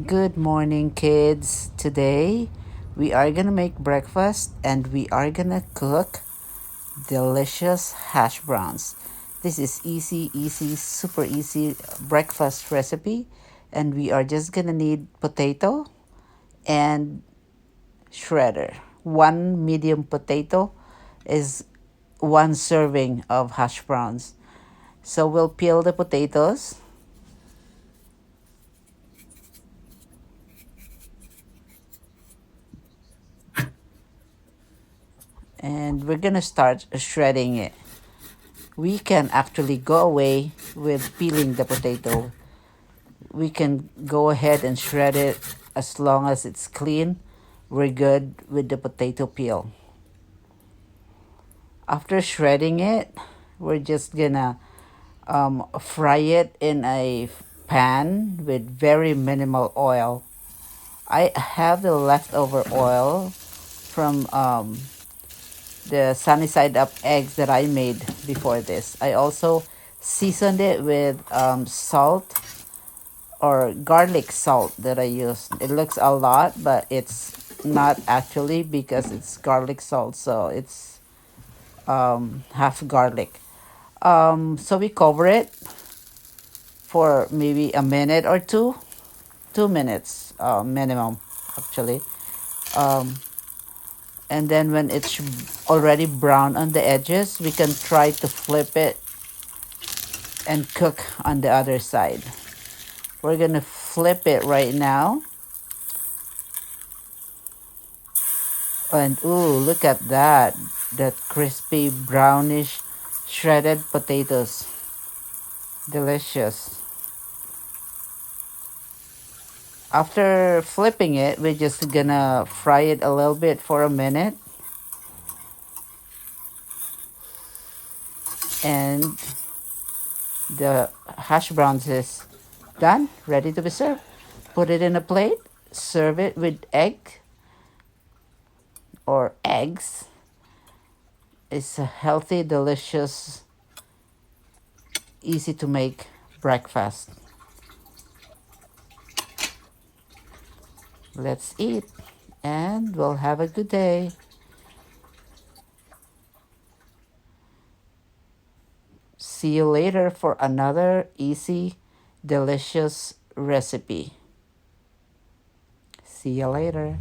Good morning, kids. Today we are gonna make breakfast and we are gonna cook delicious hash browns. This is easy, super easy breakfast recipe, and we are just gonna need potato and shredder. One medium potato is one serving of hash browns. So we'll peel the potatoes. And we're gonna start shredding it. We can actually go away with peeling the potato. We can go ahead and shred it as long as it's clean. We're good with the potato peel. After shredding it, we're just gonna fry it in a pan with very minimal oil. I have the leftover oil from the sunny side up eggs that I made before this. I also seasoned it with salt or garlic salt that I use. It looks a lot, but it's not actually because it's garlic salt, so it's half garlic. So we cover it for maybe a minute or two, 2 minutes minimum, actually. Um, and then when it's already brown on the edges, we can try to flip it and cook on the other side. We're gonna flip it right now. And ooh, look at that. That crispy brownish shredded potatoes. Delicious. After flipping it, we're just gonna fry it a little bit for a minute. And the hash browns is done, ready to be served. Put it in a plate, serve it with egg or eggs. It's a healthy, delicious, easy to make breakfast. Let's eat and we'll have a good day. See you later for another easy, delicious recipe. See you later.